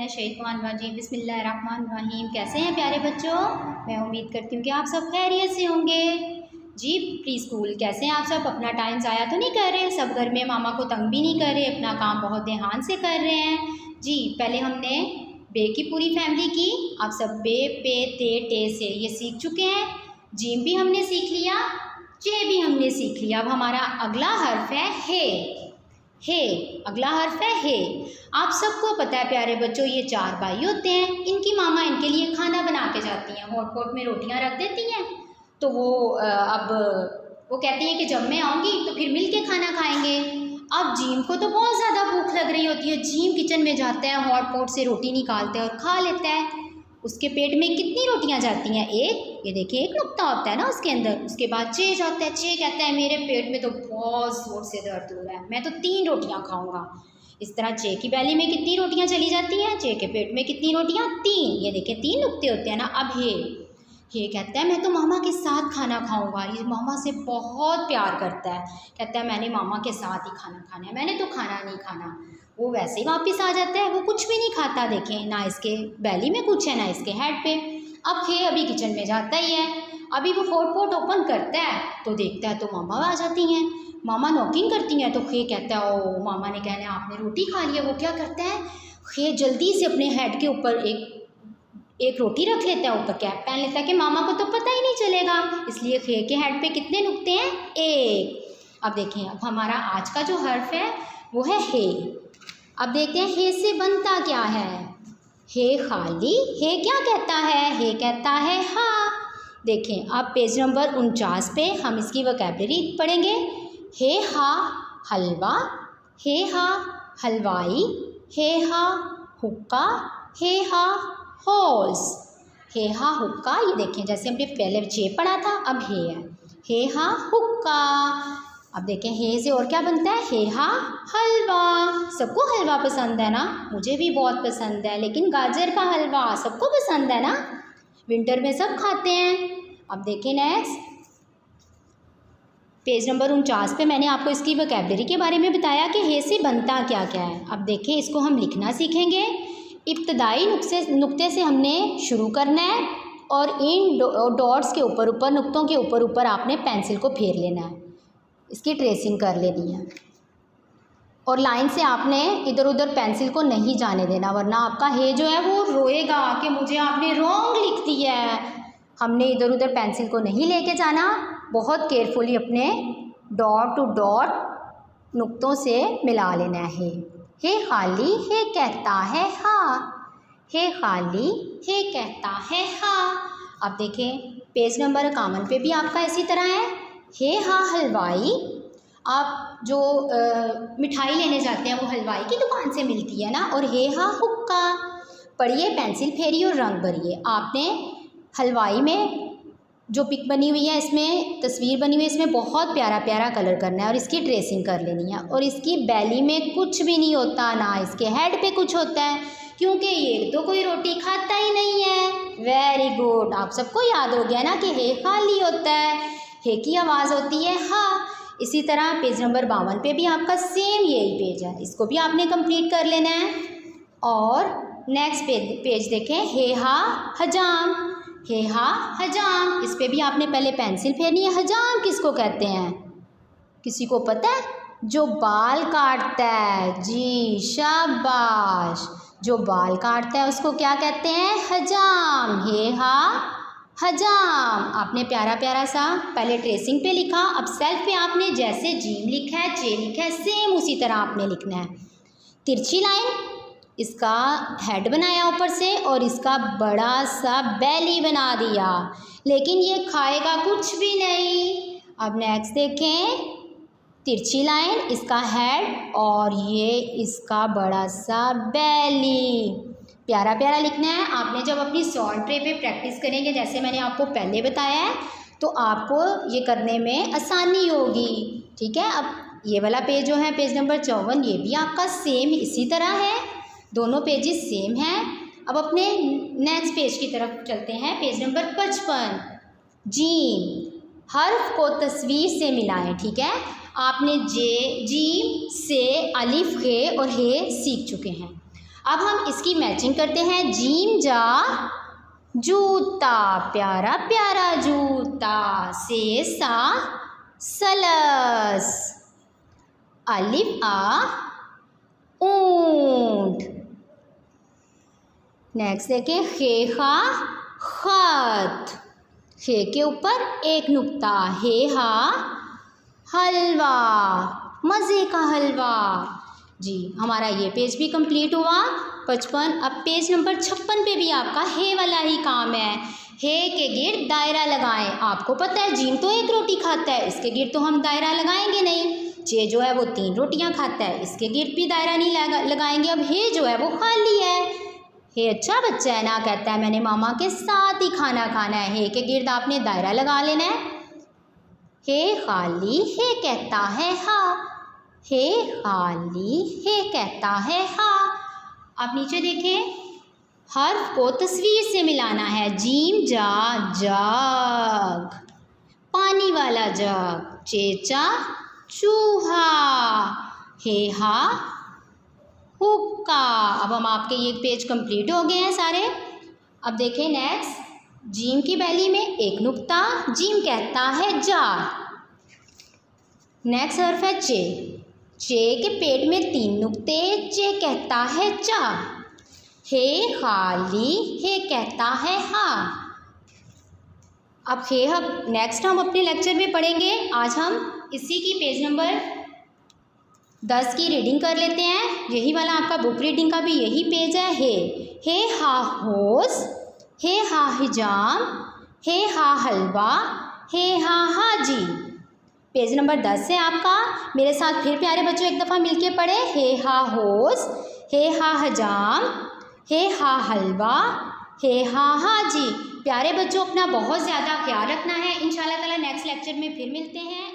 मिनश्शैतानिर्रजीम बिस्मिल्लाहिर्रहमानिर्रहीम। कैसे हैं प्यारे बच्चों? मैं उम्मीद करती हूँ कि आप सब खैरियत से होंगे। जी प्री स्कूल कैसे हैं आप सब? अपना टाइम ज़ाया तो नहीं कर रहे? सब घर में मामा को तंग भी नहीं कर रहे, अपना काम बहुत ध्यान से कर रहे हैं। जी पहले हमने बे की पूरी फैमिली की, आप सब बे पे ते टे से ये सीख चुके हैं। जीम भी हमने सीख लिया, चे भी हमने सीख लिया। अब हमारा अगला हर्फ है हे। अगला हर्फ है हे। आप सबको पता है प्यारे बच्चों, ये 4 भाई होते हैं, इनकी मामा इनके लिए खाना बना के जाती हैं, हॉट पॉट में रोटियां रख देती हैं। तो वो वो कहती हैं कि जब मैं आऊँगी तो फिर मिल के खाना खाएंगे। अब जीम को तो बहुत ज़्यादा भूख लग रही होती है, जीम किचन में जाता है, हॉट पॉट से रोटी निकालता है और खा लेता है। उसके पेट में कितनी रोटियां जाती हैं? एक। ये देखिए एक नुक्ता होता है ना उसके अंदर। उसके बाद चे जाता है, चे कहता है मेरे पेट में तो बहुत जोर से दर्द हो रहा है, मैं तो 3 रोटियां खाऊंगा। इस तरह चे की बैली में कितनी रोटियां चली जाती हैं? चे के पेट में कितनी रोटियां? 3। ये देखिए 3 नुक्ते होते हैं ना। अब ये कहता है मैं तो मामा के साथ खाना खाऊंगा। ये मामा से बहुत प्यार करता है, कहता है मैंने मामा के साथ ही खाना खाना है, मैंने तो खाना नहीं खाना। वो वैसे ही वापस आ जाता है, वो कुछ भी नहीं खाता। देखें ना इसके बैली में कुछ है ना इसके हेड पे। अब अभी किचन में जाता ही है। अभी वो हॉट पॉट ओपन करता है तो देखता है तो मामा आ जाती हैं। मामा नॉकिंग करती हैं तो कहता है ओ मामा ने कहना आपने रोटी खा लिया। वो क्या करता है, जल्दी से अपने हेड के ऊपर एक रोटी रख लेता है, ऊपर कैप पहन लेता है कि मामा को तो पता ही नहीं चलेगा। इसलिए के हेड पे कितने नुक्ते हैं? 1। अब देखें, अब हमारा आज का जो हर्फ है वो है हे। अब देखते हैं हे से बनता क्या है। हे खाली, हे क्या कहता है? हे कहता है हाँ। देखें अब पेज नंबर 49 पे हम इसकी वोकैबुलरी पढ़ेंगे। हे हा हलवा, हे हा हलवाई, हे हा हुक्का, हे हा हॉर्स। हे हा हुक्का, ये देखें जैसे हमने पहले चे पढ़ा था, अब हे है। हे हा हुक्का। अब देखें हे से और क्या बनता है? हे हा हलवा। सबको हलवा पसंद है ना? मुझे भी बहुत पसंद है, लेकिन गाजर का हलवा सबको पसंद है ना? विंटर में सब खाते हैं। अब देखें नेक्स्ट पेज नंबर 49 पे मैंने आपको इसकी वोकैबुलरी के बारे में बताया कि हे से बनता क्या क्या है। अब देखें इसको हम लिखना सीखेंगे। इब्तदाई नुक्ते से हमने शुरू करना है और इन डॉट्स के ऊपर नुक्तों के ऊपर आपने पेंसिल को फेर लेना है, इसकी ट्रेसिंग कर लेनी है। और लाइन से आपने इधर उधर पेंसिल को नहीं जाने देना, वरना आपका हे जो है वो रोएगा कि मुझे आपने रॉन्ग लिख दिया है। हमने इधर उधर पेंसिल को नहीं लेके जाना, बहुत केयरफुली अपने डॉट टू डॉट नुक्तों से मिला लेना है। हे खाली, हे कहता है हाँ। हे खाली, हे कहता है हाँ। अब देखें पेज नंबर 51 पे भी आपका इसी तरह है। हे हा हलवाई, आप जो मिठाई लेने जाते हैं वो हलवाई की दुकान से मिलती है ना। और हे हा हुक्का, पढ़िए पेंसिल फेरिए और रंग भरिए। आपने हलवाई में जो पिक बनी हुई है, इसमें तस्वीर बनी हुई है, इसमें बहुत प्यारा प्यारा कलर करना है और इसकी ट्रेसिंग कर लेनी है। और इसकी बैली में कुछ भी नहीं होता, ना इसके हेड पे कुछ होता है, क्योंकि ये तो कोई रोटी खाता ही नहीं है। वेरी गुड, आप सबको याद हो गया ना कि हे खाली होता है, हे की आवाज़ होती है हाँ। इसी तरह पेज नंबर 52 पे भी आपका सेम यही पेज है, इसको भी आपने कंप्लीट कर लेना है। और नेक्स्ट पेज देखें, हे हा हजाम, हे हा हजाम, इस पे भी आपने पहले पेंसिल फेरनी है। हजाम किसको कहते हैं? किसी को पता है? जो बाल काटता है। जी शाबाश, जो बाल काटता है उसको क्या कहते हैं? हजाम। हे हा हजाम। आपने प्यारा प्यारा सा पहले ट्रेसिंग पे लिखा, अब सेल्फ पे आपने जैसे जीम लिखा है, चे लिखा है, सेम उसी तरह आपने लिखना है। तिरछी लाइन, इसका हेड बनाया ऊपर से और इसका बड़ा सा बैली बना दिया, लेकिन ये खाएगा कुछ भी नहीं। अब नेक्स्ट देखें, तिरछी लाइन, इसका हेड और ये इसका बड़ा सा बैली। प्यारा प्यारा लिखना है। आपने जब अपनी सॉल्ट ट्रे पे प्रैक्टिस करेंगे, जैसे मैंने आपको पहले बताया है, तो आपको ये करने में आसानी होगी। ठीक है, अब ये वाला पेज जो है पेज नंबर 54, ये भी आपका सेम इसी तरह है, दोनों पेजेस सेम हैं। अब अपने नेक्स्ट पेज की तरफ चलते हैं, पेज नंबर 55। जीम, हर्फ को तस्वीर से मिलाएं। ठीक है, आपने जीम से अलिफ हे और हे सीख चुके हैं। अब हम इसकी मैचिंग करते हैं। जीम जा जूता, प्यारा प्यारा जूता। से सा सलस। अलिफ आ ऊंट। नेक्स्ट देखें, खे खा खत। खे के ऊपर एक नुक्ता। हे हा हलवा, मज़े का हलवा। जी हमारा ये पेज भी कंप्लीट हुआ 55। अब पेज नंबर 56 पे भी आपका हे वाला ही काम है। हे के गिर्द दायरा लगाएं। आपको पता है जीम तो एक रोटी खाता है, इसके गिर्द तो हम दायरा लगाएंगे नहीं। जे जो है वो 3 रोटियां खाता है, इसके गिर्द भी दायरा नहीं लगाएंगे। अब हे जो है वो खाली है। हे अच्छा बच्चा है ना, कहता है मैंने मामा के साथ ही खाना खाना है। हे के गिर्द आपने दायरा लगा लेना है। हे खाली, हे कहता है हाँ। हे खाली, हे कहता है हाँ। आप नीचे देखें, हर्फ को तस्वीर से मिलाना है। जीम जा जग, पानी वाला जग। चेचा चूहा। हे हा हुक्का। अब हम आपके ये पेज कंप्लीट हो गए हैं सारे। अब देखें नेक्स्ट, जीम की बैली में एक नुक्ता। जीम कहता है जा। नेक्स्ट हर्फ है चे। चे के पेट में 3 नुक्ते। चे कहता है चा। हे खाली, हे कहता है हाँ। अब हे हम नेक्स्ट हम अपने लेक्चर में पढ़ेंगे। आज हम इसी की पेज नंबर 10 की रीडिंग कर लेते हैं। यही वाला आपका बुक रीडिंग का भी यही पेज है। हे हा होस। हे हा हिजाम। हे हा हलवा। हे हा हाजी। पेज नंबर 10 है आपका। मेरे साथ फिर प्यारे बच्चों एक दफ़ा मिलके पढ़े। हे हा होस। हे हा हजाम। हे हा हलवा। हे हा हाजी। प्यारे बच्चों अपना बहुत ज़्यादा ख्याल रखना है। इंशाल्लाह ताला नेक्स्ट लेक्चर में फिर मिलते हैं।